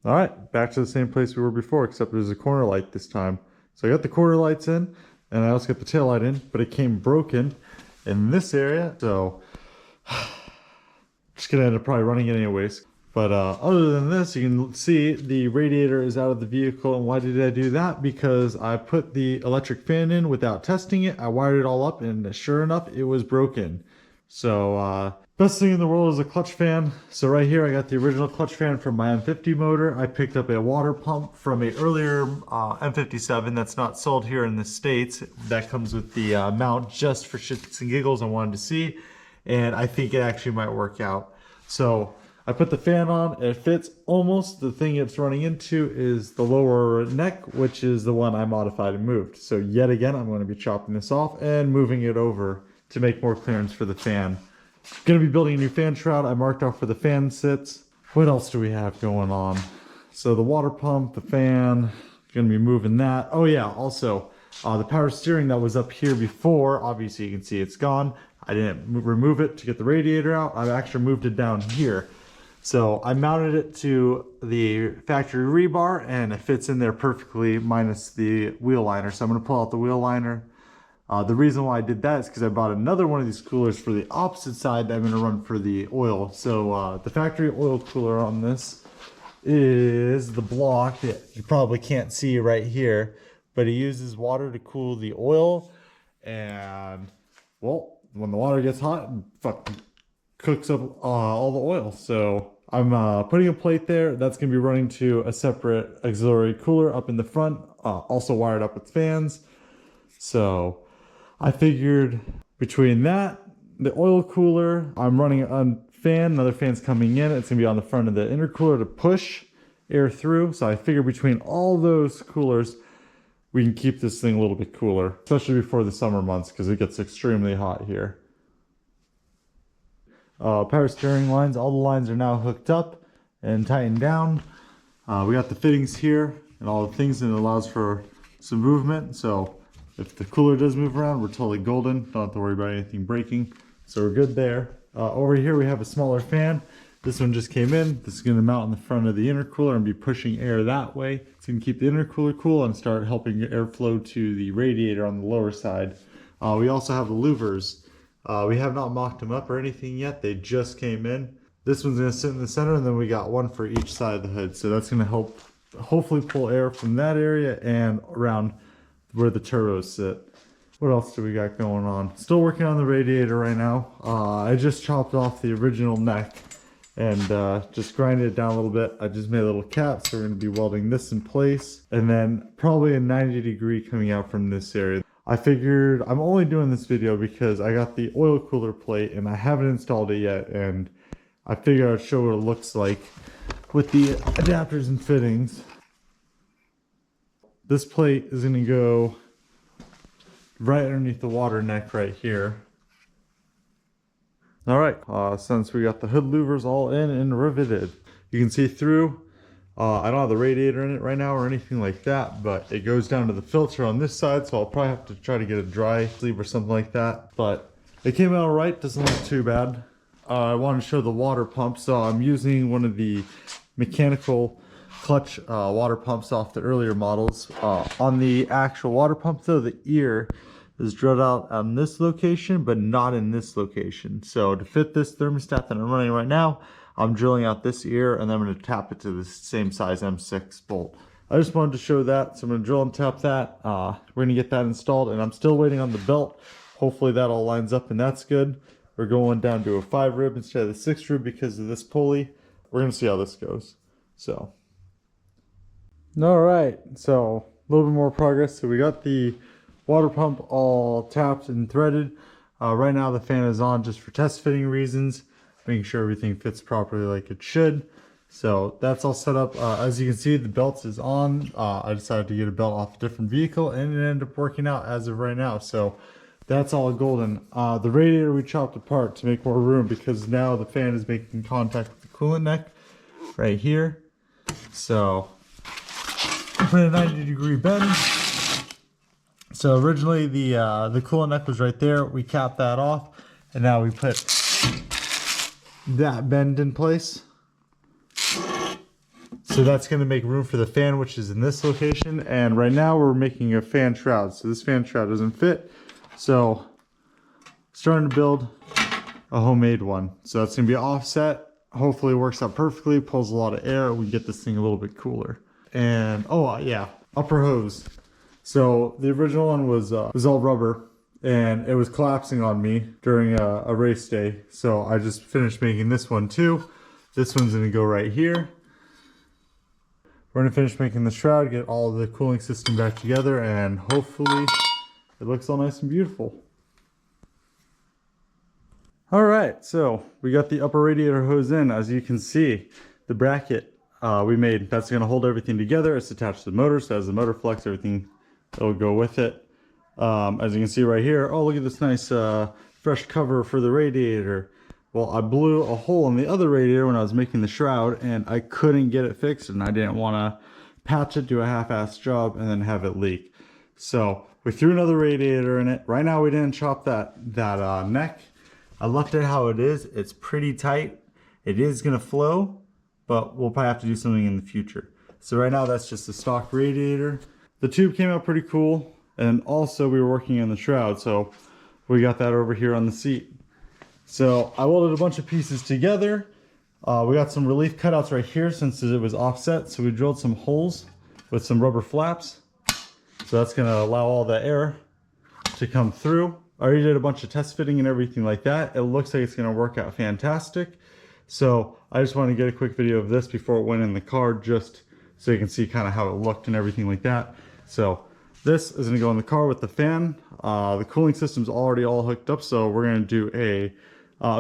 All right, back to the same place we were before, except there's a corner light this time. So I got the corner lights in, and I also got the tail light in, but it came broken in this area, so just gonna end up probably running it anyways. But other than this, you can see the radiator is out of the vehicle. And why did I do that? Because I put the electric fan in without testing it. I wired it all up, and sure enough, it was broken. So best thing in the world is a clutch fan. So right here, I got the original clutch fan from my M50 motor. I picked up a water pump from a earlier M57 that's not sold here in the States. That comes with the mount just for shits and giggles. I wanted to see, and I think it actually might work out. So I put the fan on, it fits almost. The thing it's running into is the lower neck, which is the one I modified and moved. So yet again, I'm going to be chopping this off and moving it over to make more clearance for the fan. Going to be building a new fan shroud. I marked off where the fan sits. What else do we have going on? So the water pump, the fan, going to be moving that. Oh yeah, also the power steering that was up here before, obviously you can see it's gone. I didn't remove it to get the radiator out. I actually moved it down here. So I mounted it to the factory rebar, and it fits in there perfectly minus the wheel liner. So I'm going to pull out the wheel liner. The reason why I did that is because I bought another one of these coolers for the opposite side that I'm going to run for the oil. So the factory oil cooler on this is the block that you probably can't see right here, but it uses water to cool the oil, and well, when the water gets hot, it fucking cooks up all the oil. So I'm putting a plate there that's going to be running to a separate auxiliary cooler up in the front, also wired up with fans. So I figured between that, the oil cooler, I'm running a fan, another fan's coming in. It's going to be on the front of the intercooler to push air through. So I figured between all those coolers, we can keep this thing a little bit cooler, especially before the summer months because it gets extremely hot here. Power steering lines, all the lines are now hooked up and tightened down. We got the fittings here and all the things, and it allows for some movement. So if the cooler does move around, we're totally golden. Don't have to worry about anything breaking. So we're good there. Over here we have a smaller fan. This one just came in. This is going to mount in the front of the intercooler and be pushing air that way. It's going to keep the intercooler cool and start helping airflow to the radiator on the lower side. We also have the louvers. We have not mocked them up or anything yet. They just came in. This one's going to sit in the center, and then we got one for each side of the hood. So that's going to help hopefully pull air from that area and around where the turbos sit. What else do we got going on? Still working on the radiator right now. I just chopped off the original neck and just grinded it down a little bit. I just made a little cap, so we're going to be welding this in place, and then probably a 90-degree coming out from this area. I figured I'm only doing this video because I got the oil cooler plate and I haven't installed it yet, and I figured I'd show what it looks like with the adapters and fittings. This plate is going to go right underneath the water neck right here. Alright, since we got the hood louvers all in and riveted, you can see through. I don't have the radiator in it right now or anything like that, but it goes down to the filter on this side, so I'll probably have to try to get a dry sleeve or something like that. But it came out alright, doesn't look too bad. I wanted to show the water pump, so I'm using one of the mechanical clutch water pumps off the earlier models. On the actual water pump though, the ear is drilled out on this location, but not in this location. So to fit this thermostat that I'm running right now, I'm drilling out this ear, and then I'm going to tap it to the same size M6 bolt. I just wanted to show that, so I'm going to drill and tap that. We're going to get that installed, and I'm still waiting on the belt. Hopefully that all lines up, and that's good. We're going down to a 5 rib instead of the 6 rib because of this pulley. We're going to see how this goes. So, all right, so a little bit more progress. So we got the water pump all tapped and threaded. Right now the fan is on just for test fitting reasons, making sure everything fits properly like it should. So that's all set up. As you can see, the belt is on. I decided to get a belt off a different vehicle, and it ended up working out as of right now. So that's all golden. The radiator we chopped apart to make more room because now the fan is making contact with the coolant neck right here. So put a 90-degree bend. So originally the coolant neck was right there. We capped that off, and now we put that bend in place. So that's going to make room for the fan, which is in this location. And right now we're making a fan shroud. So this fan shroud doesn't fit. So starting to build a homemade one. So that's going to be offset. Hopefully it works out perfectly, pulls a lot of air. We get this thing a little bit cooler. And oh yeah, upper hose. So the original one was all rubber, and it was collapsing on me during a race day. So I just finished making this one too. This one's gonna go right here. We're gonna finish making the shroud, get all the cooling system back together, and hopefully it looks all nice and beautiful. All right, so we got the upper radiator hose in. As you can see, the bracket we made, that's gonna hold everything together. It's attached to the motor, so as the motor flex, everything will go with it. As you can see right here, oh, look at this nice fresh cover for the radiator. Well, I blew a hole in the other radiator when I was making the shroud, and I couldn't get it fixed, and I didn't wanna patch it, do a half-assed job, and then have it leak. So we threw another radiator in it. Right now we didn't chop that neck. I left it how it is. It's pretty tight. It is gonna flow, but we'll probably have to do something in the future. So right now that's just a stock radiator. The tube came out pretty cool. And also we were working on the shroud, so we got that over here on the seat. So I welded a bunch of pieces together. We got some relief cutouts right here since it was offset. So we drilled some holes with some rubber flaps. So that's gonna allow all the air to come through. I already did a bunch of test fitting and everything like that. It looks like it's gonna work out fantastic. So I just wanted to get a quick video of this before it went in the car, just so you can see kind of how it looked and everything like that. So this is gonna go in the car with the fan. The cooling system's already all hooked up, so we're gonna do a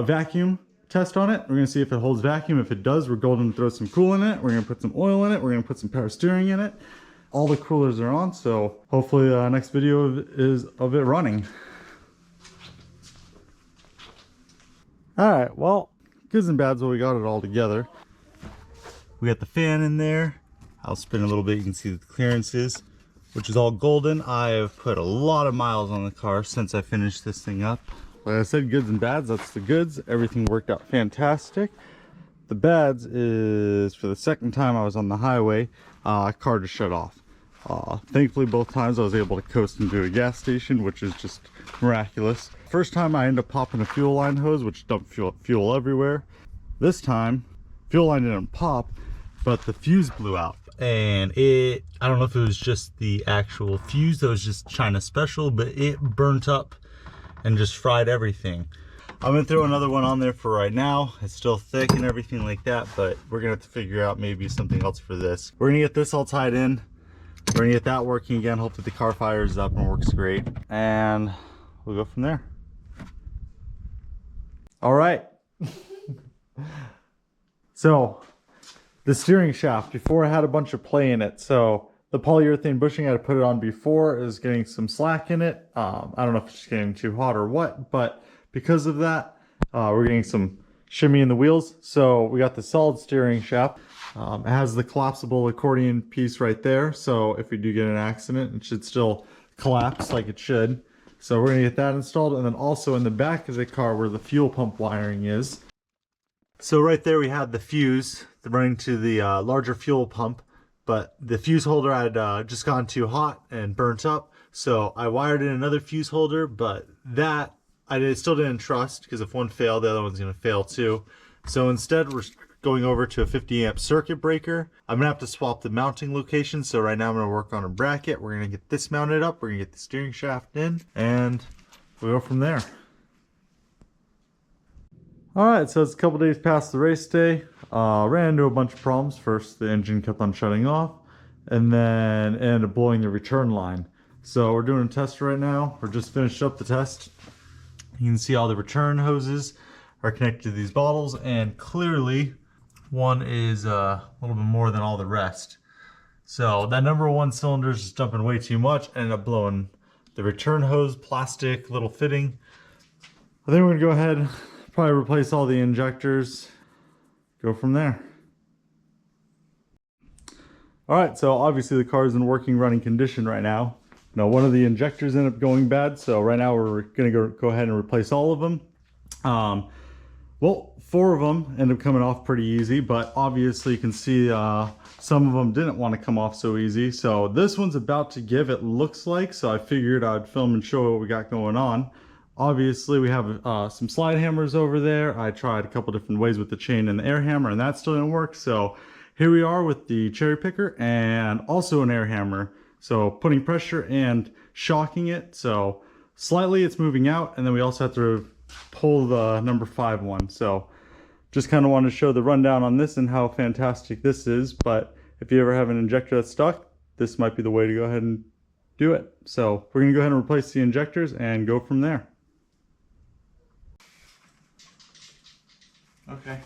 vacuum test on it. We're gonna see if it holds vacuum. If it does, we're going to throw some cool in it. We're gonna put some oil in it. We're gonna put some power steering in it. All the coolers are on, so hopefully next video is of it running. All right, well, goods and bads, well, we got it all together. We got the fan in there. I'll spin a little bit, you can see the clearances, which is all golden. I have put a lot of miles on the car since I finished this thing up. Like I said, goods and bads, that's the goods. Everything worked out fantastic. The bads is, for the second time I was on the highway, car just shut off. Thankfully, both times I was able to coast into a gas station, which is just miraculous. First time I ended up popping a fuel line hose, which dumped fuel everywhere. This time, fuel line didn't pop, but the fuse blew out. And I don't know if it was just the actual fuse that was just China special, but it burnt up and just fried everything. I'm gonna throw another one on there for right now. It's still thick and everything like that, but we're gonna have to figure out maybe something else for this. We're gonna get this all tied in. We're gonna get that working again. Hopefully the car fires up and works great. And we'll go from there. All right. So the steering shaft, before I had a bunch of play in it. So the polyurethane bushing I had to put it on before is getting some slack in it. I don't know if it's just getting too hot or what, but because of that, we're getting some shimmy in the wheels. So we got the solid steering shaft. It has the collapsible accordion piece right there. So if we do get an accident, it should still collapse like it should. So we're gonna get that installed. And then also in the back of the car where the fuel pump wiring is. So right there we had the fuse running to the larger fuel pump, but the fuse holder had just gone too hot and burnt up. So I wired in another fuse holder, but that I still didn't trust, because if one failed, the other one's gonna fail too. So instead we're going over to a 50 amp circuit breaker. I'm gonna have to swap the mounting location. So right now I'm gonna work on a bracket. We're gonna get this mounted up. We're gonna get the steering shaft in, and we'll go from there. All right, so it's a couple days past the race day. Ran into a bunch of problems. First, the engine kept on shutting off, and then it ended up blowing the return line. So we're doing a test right now. We're just finished up the test. You can see all the return hoses are connected to these bottles, and clearly one is a little bit more than all the rest. So that number one cylinder is just dumping way too much, and ended up blowing the return hose plastic little fitting. I think we're gonna go ahead, probably replace all the injectors, go from there. All right, so obviously the car is in working running condition right now. Now one of the injectors ended up going bad, so right now we're gonna go ahead and replace all of them. Well, 4 of them ended up coming off pretty easy, but obviously you can see some of them didn't want to come off so easy. So this one's about to give, it looks like, so I figured I'd film and show what we got going on. Obviously we have some slide hammers over there. I tried a couple different ways with the chain and the air hammer and that still didn't work. So here we are with the cherry picker and also an air hammer. So putting pressure and shocking it. So slightly it's moving out, and then we also have to pull the number 5 one. So just kind of wanted to show the rundown on this and how fantastic this is. But if you ever have an injector that's stuck, this might be the way to go ahead and do it. So we're going to go ahead and replace the injectors and go from there. Okay,